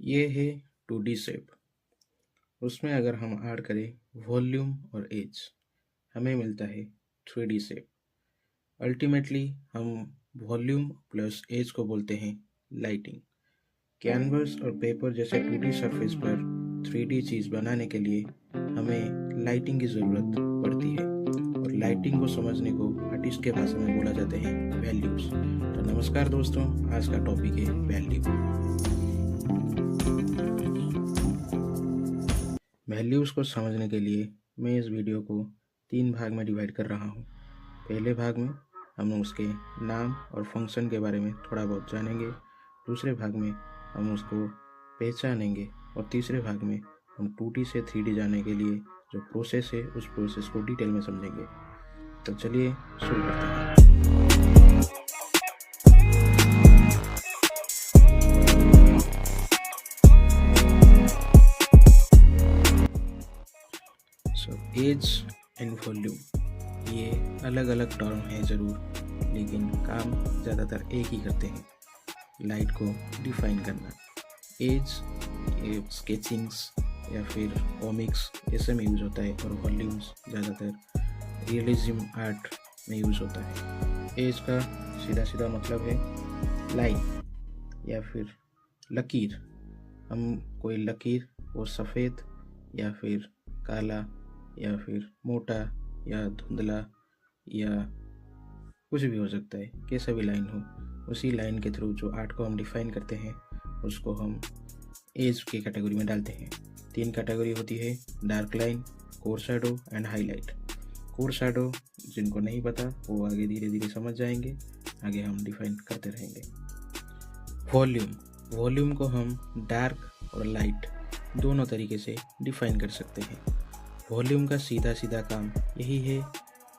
ये है 2D shape. उसमें अगर हम ऐड करें वॉल्यूम और एज, हमें मिलता है 3D शेप। अल्टीमेटली हम वॉल्यूम प्लस एज को बोलते हैं लाइटिंग। कैनवस और पेपर जैसे 2D सरफेस पर 3D चीज़ बनाने के लिए हमें लाइटिंग की ज़रूरत पड़ती है, और लाइटिंग को समझने को आर्टिस्ट के भाषा में बोला जाते हैं वैल्यूज़। तो नमस्कार दोस्तों, आज का टॉपिक है वैल्यू। वैल्यूज़ को समझने के लिए मैं इस वीडियो को 3 भाग में डिवाइड कर रहा हूँ। पहले भाग में हम उसके नाम और फंक्शन के बारे में थोड़ा बहुत जानेंगे, दूसरे भाग में हम उसको पहचानेंगे, और तीसरे भाग में हम 2D से 3D जाने के लिए जो प्रोसेस है उस प्रोसेस को डिटेल में समझेंगे। तो चलिए शुरू करते हैं। एज एंड वॉल्यूम ये अलग अलग टर्म है ज़रूर, लेकिन काम ज़्यादातर एक ही करते हैं, लाइट को डिफाइन करना। एज ये स्केचिंग्स या फिर कॉमिक्स ऐसे में यूज़ होता है, और वॉल्यूम्स ज़्यादातर रियलिज्म आर्ट में यूज़ होता है। एज का सीधा सीधा मतलब है लाइन या फिर लकीर। हम कोई लकीर वो सफ़ेद या फिर काला या फिर मोटा या धुंधला या कुछ भी हो सकता है, कैसा भी लाइन हो, उसी लाइन के थ्रू जो आर्ट को हम डिफाइन करते हैं उसको हम एज की कैटेगरी में डालते हैं। 3 कैटेगरी होती है, dark line, core shadow and highlight. Core shadow जिनको नहीं पता वो आगे धीरे धीरे समझ जाएंगे, आगे हम डिफाइन करते रहेंगे। वॉल्यूम को हम डार्क और लाइट दोनों तरीके से डिफाइन कर सकते हैं। वॉल्यूम का सीधा सीधा काम यही है,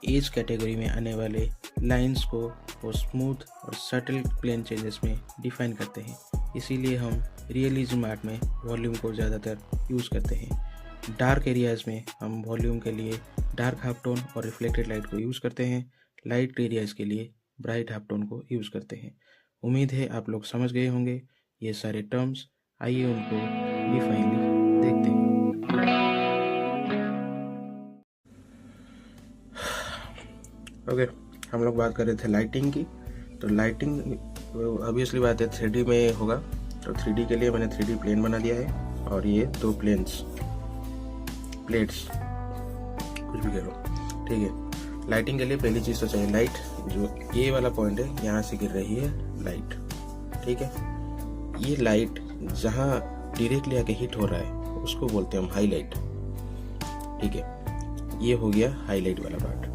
एज कैटेगरी में आने वाले लाइंस को वो स्मूथ और सटल प्लेन चेंजेस में डिफाइन करते हैं। इसीलिए हम रियलिज्म आर्ट में वॉल्यूम को ज़्यादातर यूज़ करते हैं। डार्क एरियाज़ में हम वॉल्यूम के लिए डार्क हाफ टोन और रिफ्लेक्टेड लाइट को यूज़ करते हैं, लाइट एरियाज़ के लिए ब्राइट हाफ टोन को यूज़ करते हैं। उम्मीद है आप लोग समझ गए होंगे ये सारे टर्म्स। आइए उनको डिफाइनली देखते हैं। ओके, हम लोग बात कर रहे थे लाइटिंग की। तो लाइटिंग ऑब्वियसली बात है 3D में होगा, तो 3D के लिए मैंने 3D प्लेन बना दिया है, और ये 2 प्लेट्स कुछ भी कह लो, ठीक है। लाइटिंग के लिए पहली चीज़ तो चाहिए लाइट। जो ये वाला पॉइंट है यहाँ से गिर रही है लाइट, ठीक है। ये लाइट जहाँ डायरेक्टली आके हिट हो रहा है उसको बोलते हैं हम हाईलाइट, ठीक है। ये हो गया हाईलाइट वाला पार्ट।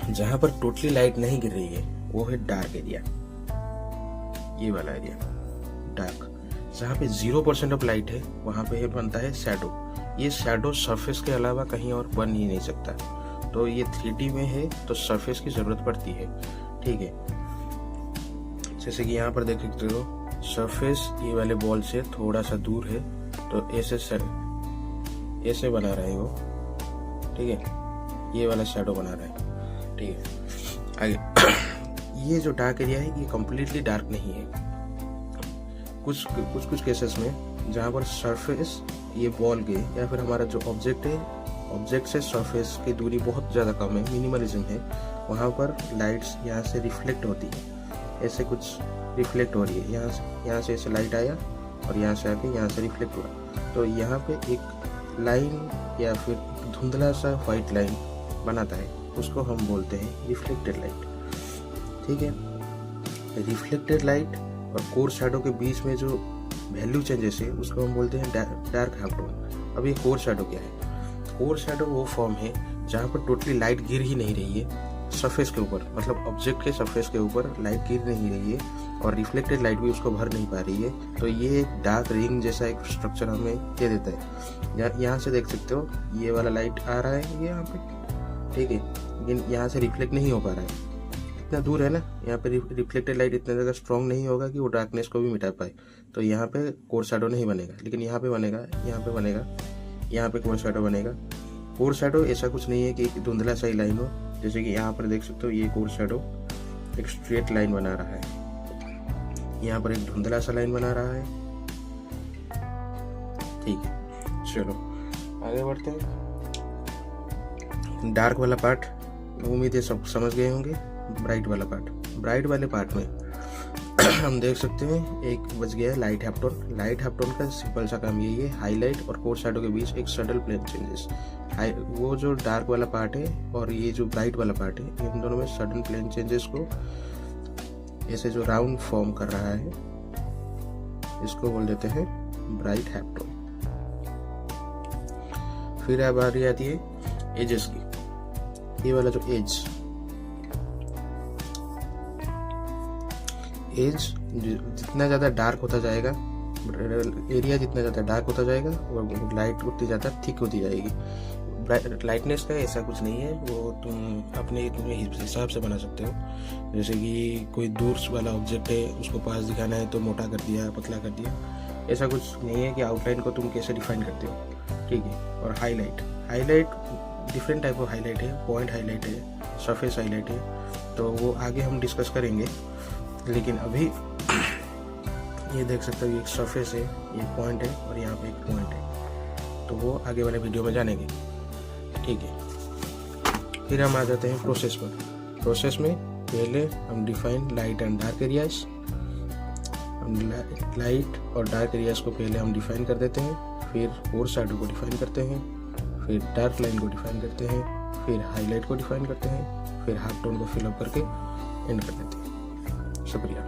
जहां पर टोटली लाइट नहीं गिर रही है वो है डार्क एरिया, ये वाला एरिया डार्क। जहां पे 0% ऑफ लाइट है वहां पे बनता है शैडो। ये शैडो सरफेस के अलावा कहीं और बन ही नहीं सकता, तो ये 3D में है तो सरफेस की जरूरत पड़ती है, ठीक है। जैसे कि यहाँ पर देख सकते हो सरफेस ये वाले बॉल से थोड़ा सा दूर है, तो ऐसे बना रहा है वो, ठीक है। ये वाला शैडो बना रहा है, ठीक है। आगे ये जो डार्क एरिया है ये कम्प्लीटली डार्क नहीं है। कुछ केसेस में जहाँ पर सरफेस ये बॉल के या फिर हमारा जो ऑब्जेक्ट है, ऑब्जेक्ट से सरफेस की दूरी बहुत ज़्यादा कम है, मिनिमलिज्म है, वहाँ पर लाइट्स यहाँ से रिफ्लेक्ट होती है। ऐसे कुछ रिफ्लेक्ट हो रही है, यहाँ से ऐसे लाइट आया और यहाँ से आके यहाँ से रिफ्लेक्ट हुआ, तो यहाँ पे एक लाइन या फिर धुंधला सा वाइट लाइन बनाता है, उसको हम बोलते हैं रिफ्लेक्टेड लाइट, ठीक है। रिफ्लेक्टेड लाइट और कोर शैडो के बीच में जो वैल्यू चेंजेस है उसको हम बोलते हैं डार्क हाफ टोन। अब ये कोर शैडो क्या है? कोर शैडो वो फॉर्म है जहाँ पर टोटली लाइट गिर ही नहीं रही है सरफेस के ऊपर, मतलब ऑब्जेक्ट के सरफेस के ऊपर लाइट गिर नहीं रही है, और रिफ्लेक्टेड लाइट भी उसको भर नहीं पा रही है, तो ये एक डार्क रिंग जैसा एक स्ट्रक्चर हमें दे देता है। यहाँ से देख सकते हो ये वाला लाइट आ रहा है ये यहाँ पे, ठीक है, लेकिन यहाँ से रिफ्लेक्ट नहीं हो पा रहा है, इतना दूर है ना। यहाँ पे रिफ्लेक्टेड लाइट इतना ज़्यादा स्ट्रॉन्ग नहीं होगा कि वो डार्कनेस को भी मिटा पाए, तो यहाँ पे कोर शैडो नहीं बनेगा, लेकिन यहाँ पे बनेगा, यहाँ पे बनेगा, यहाँ पे कोर शैडो बनेगा। कोर शैडो ऐसा कुछ नहीं है कि एक धुंधला सा ही लाइन हो, जैसे कि यहाँ पर देख सकते हो ये कोर शैडो एक स्ट्रेट लाइन बना रहा है, यहाँ पर एक धुंधला सा लाइन बना रहा है, ठीक है, चलो आगे बढ़ते हैं। डार्क वाला पार्ट उम्मीद है सब समझ गए होंगे। ब्राइट वाला पार्ट, ब्राइट वाले पार्ट में हम देख सकते हैं एक बच गया है लाइट हैप्टोन। लाइट हैप्टोन का सिंपल सा काम यही है, हाईलाइट और कोर शैडो के बीच एक सटल प्लेन चेंजेस। वो जो डार्क वाला पार्ट है और ये जो ब्राइट वाला पार्ट है, इन दोनों में सडन प्लेन चेंजेस को ऐसे जो राउंड फॉर्म कर रहा है, इसको बोल देते हैं ब्राइट हैप्टोन। फिर अब बारी आती है एजेस की। ये वाला जो एज जितना ज़्यादा डार्क होता जाएगा, एरिया जितना ज़्यादा डार्क होता जाएगा और लाइट उतनी ज़्यादा थिक होती जाएगी। लाइटनेस का ऐसा कुछ नहीं है, वो तुम अपने हिसाब से बना सकते हो। जैसे कि कोई दूर वाला ऑब्जेक्ट है, उसको पास दिखाना है तो मोटा कर दिया, पतला कर दिया, ऐसा कुछ नहीं है कि आउटलाइन को तुम कैसे डिफाइन करते हो, ठीक है। और highlight different type of highlight है, पॉइंट हाईलाइट है, सरफेस हाईलाइट है, तो वो आगे हम डिस्कस करेंगे। लेकिन अभी ये देख सकते हो, ये एक सरफेस है, ये पॉइंट है और यहाँ पे एक पॉइंट है, तो वो आगे वाले वीडियो में जानेंगे, ठीक है। फिर हम आ जाते हैं प्रोसेस पर। प्रोसेस में पहले हम define light and dark areas. हम लाइट और डार्क एरियाज को पहले हम डिफाइन कर देते हैं, फिर कोर शैडो को डिफाइन करते हैं, फिर डार्क लाइन को डिफाइन करते हैं, फिर हाईलाइट को डिफाइन करते हैं, फिर हाफ टोन को फिल अप करके एंड कर देते हैं। शुक्रिया।